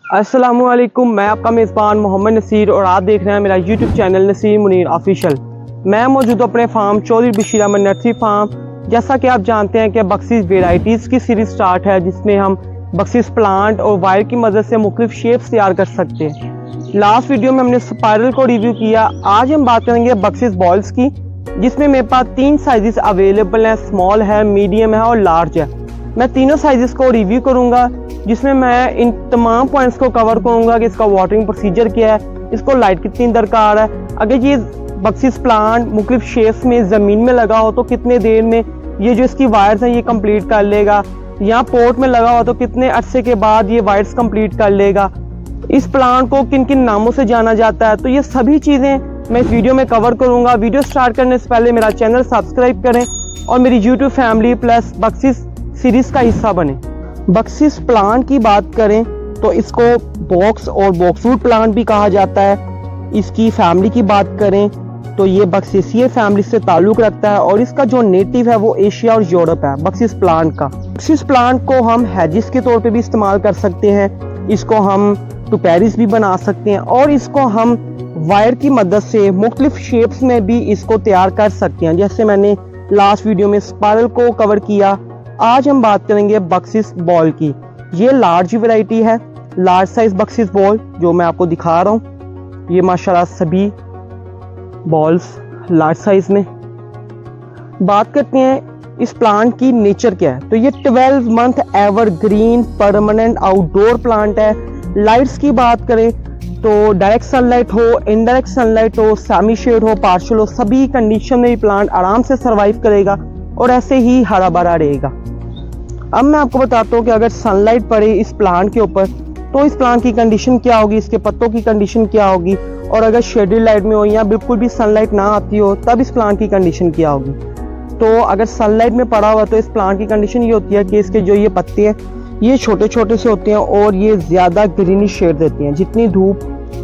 अस्सलामुअलैकुम, मैं आपका मेज़बान मोहम्मद नसीर और आप देख रहे हैं मेरा YouTube channel Naseer Munir official. मैं मौजूद अपने farm Chaudhry Bashir Ahmed nursery farm. जैसा कि आप जानते हैं कि बक्सिस वेराइटीज़ की सीरीज़ स्टार्ट है, जिसमें हम बक्सिस प्लांट और वायर की मदद से मुख्तलिफ शेप्स तैयार कर सकते हैं। लास्ट वीडियो में हमने स्पायरल को रिव्यू किया। आज हम बात करेंगे बक्सिस बॉल्स की, जिसमें मेरे पास 3 साइजेस अवेलेबल हैं, स्मॉल है, मीडियम है और लार्ज है। मैं तीनों साइजेस को रिव्यू करूंगा, जिसमें मैं इन तमाम पॉइंट्स को कवर करूंगा कि इसका वाटरिंग प्रोसीजर क्या है, इसको लाइट कितनी दरकार है, अगर ये बक्सिस प्लांट मुख्तलिफ शेप्स में ज़मीन में लगा हो तो कितने देर में ये जो इसकी वायर्स हैं ये कंप्लीट कर लेगा, या पोर्ट में लगा हो तो कितने अरसे के बाद ये वायर्स कंप्लीट कर लेगा, इस प्लांट को किन किन नामों से जाना जाता है। तो ये सभी चीज़ें मैं इस वीडियो में कवर करूंगा। वीडियो स्टार्ट करने से पहले मेरा चैनल सब्सक्राइब करें और मेरी यूट्यूब फैमिली प्लस बक्सिस सीरीज़ का हिस्सा बने। बक्सिस प्लांट की बात करें तो इसको बॉक्स और बॉक्सवुड प्लांट भी कहा जाता है। इसकी फैमिली की बात करें तो ये बक्सिसिए फैमिली से ताल्लुक़ रखता है और इसका जो नेटिव है वो एशिया और यूरोप है। बक्सिस प्लांट का बक्सिस प्लांट को हम हेजिस के तौर पे भी इस्तेमाल कर सकते हैं, इसको हम टुपेरिस भी बना सकते हैं और इसको हम वायर की मदद से मुख्तलिफ शेप्स में भी इसको तैयार कर सकते हैं। जैसे मैंने लास्ट वीडियो में स्पायरल को कवर किया। आज हम बात करेंगे बक्सिस बॉल की। ये लार्ज वैरायटी है, लार्ज साइज बक्सिस बॉल जो मैं आपको दिखा रहा हूँ। ये माशाल्लाह सभी बॉल्स लार्ज साइज में। बात करते हैं इस प्लांट की नेचर क्या है, तो ये 12 month evergreen permanent outdoor plant है। लाइट्स की बात करें तो डायरेक्ट सनलाइट हो, इनडायरेक्ट सनलाइट हो, सेमी शेड हो, पार्शियल हो, सभी कंडीशन में ये प्लांट आराम से सर्वाइव करेगा और ऐसे ही हरा भरा रहेगा। अब मैं आपको बताता हूँ कि अगर सनलाइट पड़े इस प्लांट के ऊपर तो इस प्लांट की कंडीशन क्या होगी, इसके पत्तों की कंडीशन क्या होगी, और अगर शेडेड लाइट में हो या बिल्कुल भी सनलाइट ना आती हो तब इस प्लांट की कंडीशन क्या होगी। तो अगर सनलाइट में पड़ा हुआ तो इस प्लांट की कंडीशन ये होती है कि इसके जो ये पत्ते हैं ये छोटे छोटे से होते हैं और ये ज़्यादा ग्रीनिश शेड देते हैं। जितनी धूप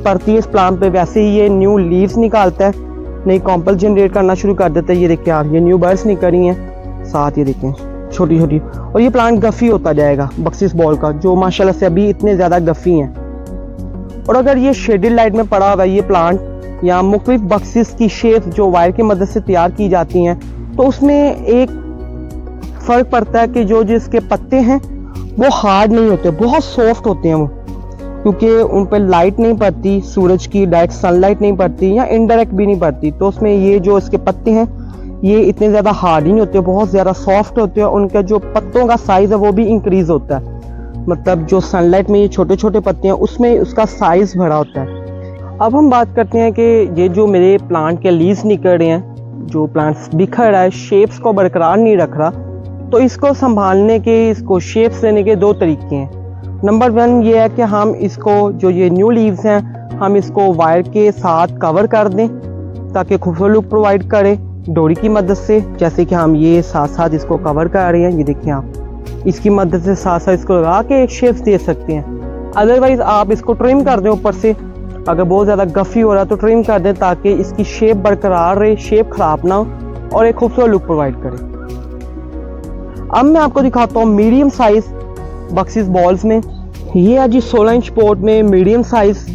पड़ती है इस प्लांट पे वैसे ही ये न्यू लीव्स निकालता है, नई कॉम्पल जनरेट करना शुरू कर देता है। ये देखिए आप, ये न्यू बर्ड्स निकल रही हैं साथ, ये देखें छोटी छोटी, और ये प्लांट गफ़ी होता जाएगा बक्सिस बॉल का, जो माशाल्लाह से अभी इतने ज़्यादा गफ़ी हैं। और अगर ये शेडेड लाइट में पड़ा हुआ है ये प्लांट या मुख्तलिफ बक्सिस की शेप जो वायर की मदद से तैयार की जाती हैं, तो उसमें एक फ़र्क पड़ता है कि जो जिसके पत्ते हैं वो हार्ड नहीं होते, बहुत सॉफ्ट होते हैं वो, क्योंकि उन पर लाइट नहीं पड़ती, सूरज की डायरेक्ट सनलाइट नहीं पड़ती या इनडायरेक्ट भी नहीं पड़ती। तो उसमें ये जो इसके पत्ते हैं ये इतने ज़्यादा हार्ड नहीं होते, बहुत ज़्यादा सॉफ्ट होते हैं। उनका जो पत्तों का साइज़ है वो भी इंक्रीज़ होता है, मतलब जो सनलाइट में ये छोटे छोटे पत्ते हैं उसमें उसका साइज़ बड़ा होता है। अब हम बात करते हैं कि ये जो मेरे प्लांट के लीव्स निकल रहे हैं, जो प्लांट्स बिखर रहा है, शेप्स को बरकरार नहीं रख रहा, तो इसको संभालने के, इसको शेप्स देने के 2 तरीके हैं। नंबर 1 ये है कि हम इसको जो ये न्यू लीव्स हैं हम इसको वायर के साथ कवर कर दें ताकि खूबसूरत लुक प्रोवाइड करे डोरी की मदद से। जैसे कि हम ये साथ साथ इसको कवर कर रहे हैं, ये देखिए आप, इसकी मदद से साथ साथ इसको लगा के एक शेप्स दे सकते हैं। अदरवाइज आप इसको ट्रिम कर दें ऊपर से, अगर बहुत ज़्यादा गफ़ी हो रहा है तो ट्रिम कर दें ताकि इसकी शेप बरकरार रहे, शेप ख़राब ना हो और एक खूबसूरत लुक प्रोवाइड करे। अब मैं आपको दिखाता हूँ मीडियम साइज बक्सिस बॉल्स में। ये है जी 16 इंच पोर्ट में मीडियम साइज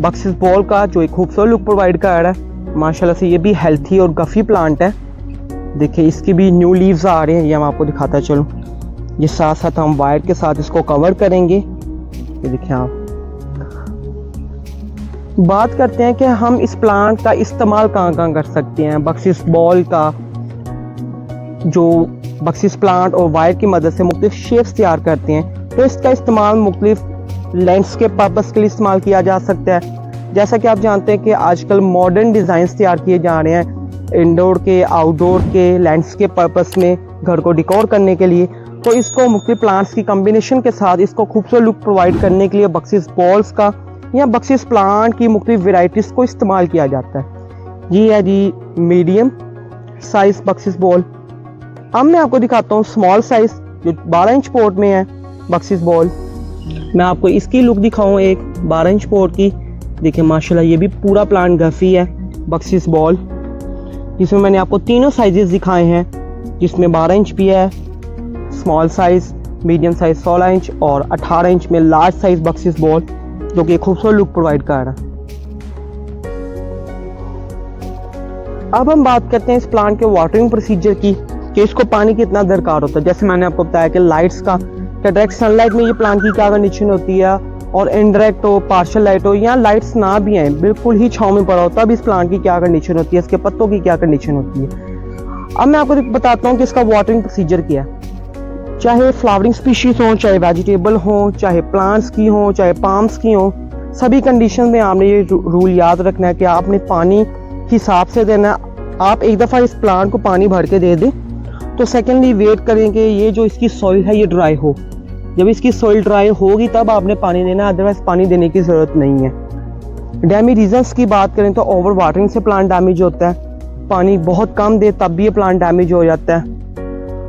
बक्सिस बॉल का, जो एक खूबसूरत लुक प्रोवाइड कर रहा है। माशाल्लाह से ये भी हेल्थी और गफ़ी प्लांट है। देखिए इसके भी न्यू लीव्स आ रहे हैं, ये मैं आपको दिखाता चलूँ। ये साथ साथ हम वायर के साथ इसको कवर करेंगे। ये देखिए आप, बात करते हैं कि हम इस प्लांट का इस्तेमाल कहाँ कहाँ कर सकते हैं। बक्सिस बॉल का जो बक्सिस प्लांट और वायर की मदद से मुख्तलिफ शेप्स तैयार करते हैं, तो इसका इस्तेमाल मुख्तलिफ लैंडस्केप पर्पस के लिए इस्तेमाल किया जा सकता है। जैसा कि आप जानते हैं कि आजकल मॉडर्न डिज़ाइंस तैयार किए जा रहे हैं इंडोर के, आउटडोर के, लैंडस्केप पर्पस में, घर को डिकोर करने के लिए। तो इसको मुख्तलिफ प्लांट्स की कम्बिनेशन के साथ इसको खूबसूरत लुक प्रोवाइड करने के लिए बक्सिस बॉल्स का या बक्सिस प्लांट की मुख्तलिफ वेराइटीज़ को इस्तेमाल किया जाता है। ये है जी मीडियम साइज बक्सिस बॉल। अब मैं आपको दिखाता हूँ स्मॉल साइज जो 12 इंच पोर्ट में है बक्सिस बॉल। मैं आपको इसकी लुक दिखाऊँ एक 12 इंच पोर्ट की। देखिए माशाल्लाह ये भी पूरा प्लांट गफ़ी है बक्सिस बॉल, जिसमें मैंने आपको तीनों साइजेस दिखाए हैं, जिसमें 12 इंच भी है, small size, medium size 16 inch और 18 इंच में लार्ज साइज बक्सिस बॉल। जो कि खूबसूरत लुक प्रोवाइड कर रहा है। अब हम बात करते हैं इस प्लांट के वाटरिंग प्रोसीजर की, कि इसको पानी कितना दरकार होता है। जैसे मैंने आपको बताया कि लाइट्स का, डायरेक्ट सनलाइट में ये प्लांट की क्या कंडीशन होती है, और इनडायरेक्ट हो, पार्शियल लाइट हो, या लाइट्स ना भी आए, बिल्कुल ही छांव में पड़ा हो, तब इस प्लांट की क्या कंडीशन होती है, इसके पत्तों की क्या कंडीशन होती है। अब मैं आपको बताता हूँ कि इसका वाटरिंग प्रोसीजर क्या है। चाहे फ्लावरिंग स्पीशीज हो, चाहे वेजिटेबल हो, चाहे प्लांट्स की हो, चाहे पाम्स की हो, सभी कंडीशन में आपने ये रूल याद रखना है कि आपने पानी हिसाब से देना है। आप एक दफ़ा इस प्लांट को पानी भर के दे दें, तो सेकेंडली वेट करेंगे ये जो इसकी सॉइल है ये ड्राई हो। जब इसकी सॉइल ड्राई होगी तब आपने पानी देना, अदरवाइज पानी देने की ज़रूरत नहीं है। डैमेज रीजंस की बात करें तो ओवर वाटरिंग से प्लांट डैमेज होता है, पानी बहुत कम दे तब भी ये प्लांट डैमेज हो जाता है,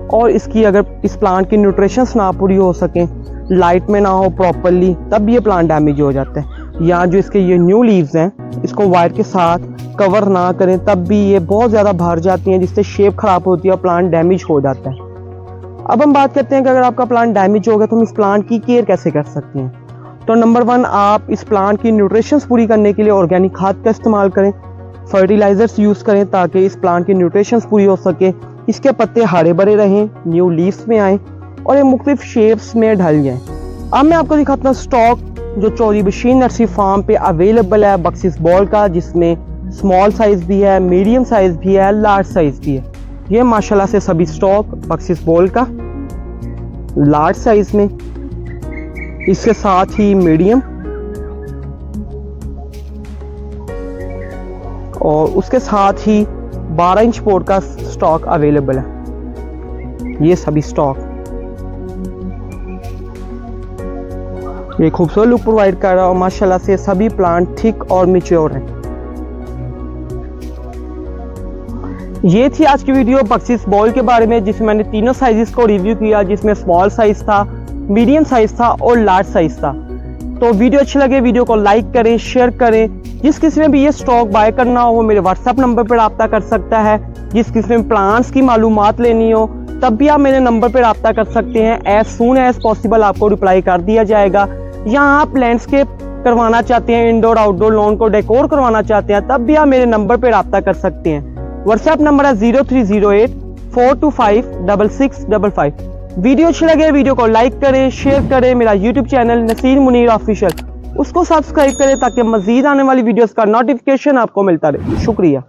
और इसकी अगर इस प्लांट की न्यूट्रिशंस ना पूरी हो सकें, लाइट में ना हो प्रॉपरली, तब भी ये प्लांट डैमेज हो जाता है। या जो इसके ये न्यू लीव्स हैं, इसको वायर के साथ कवर ना करें तब भी ये बहुत ज़्यादा भर जाती हैं, जिससे शेप ख़राब होती है और प्लांट डैमेज हो जाता है। अब हम बात करते हैं कि अगर आपका प्लांट डैमेज हो गया तो हम इस प्लांट की केयर कैसे कर सकते हैं। तो नंबर 1, आप इस प्लांट की न्यूट्रिशंस पूरी करने के लिए ऑर्गेनिक खाद का इस्तेमाल करें, फर्टिलाइजर्स यूज़ करें ताकि इस प्लांट की न्यूट्रिशंस पूरी हो सके, इसके पत्ते हरे भरे रहें, न्यू लीव्स में आएँ और ये मुख्तलिफ शेप्स में ढल जाएँ। अब मैं आपको दिखाता हूँ स्टॉक जो चौधरी बशीर नर्सरी फार्म पे अवेलेबल है बक्सिस बॉल का, जिसमें स्मॉल साइज़ भी है, मीडियम साइज़ भी है, लार्ज साइज़ भी है। ये माशाल्लाह से सभी स्टॉक बक्सिस बॉल का लार्ज साइज़ में, इसके साथ ही मीडियम और उसके साथ ही 12 इंच पोर्ट का स्टॉक अवेलेबल है। ये सभी स्टॉक ये खूबसूरत लुक प्रोवाइड कर रहा है और माशाल्लाह से सभी प्लांट थिक और मैच्योर हैं। ये थी आज की वीडियो बक्सिस बॉल के बारे में, जिसमें मैंने तीनों साइजेस को रिव्यू किया, जिसमें स्मॉल साइज था, मीडियम साइज था और लार्ज साइज था। तो वीडियो अच्छी लगे वीडियो को लाइक करें, शेयर करें। जिस किसी ने भी ये स्टॉक बाय करना हो वो मेरे व्हाट्सएप नंबर पर रब्ता कर सकता है। जिस किसी ने प्लांट्स की मालूमात लेनी हो तब भी आप मेरे नंबर पर रब्ता कर सकते हैं। एज सून एज पॉसिबल आपको रिप्लाई कर दिया जाएगा। या आप लैंडस्केप करवाना चाहते हैं, इंडोर आउटडोर लॉन को डेकोर करवाना चाहते हैं, तब भी आप मेरे नंबर पर रब्ता कर सकते हैं। व्हाट्सएप नंबर है 0308 425 6655। वीडियो अच्छी लगे वीडियो को लाइक करें, शेयर करें। मेरा YouTube channel Naseer Munir official, उसको सब्सक्राइब करें ताकि मजीद आने वाली वीडियोस का नोटिफिकेशन आपको मिलता रहे। शुक्रिया।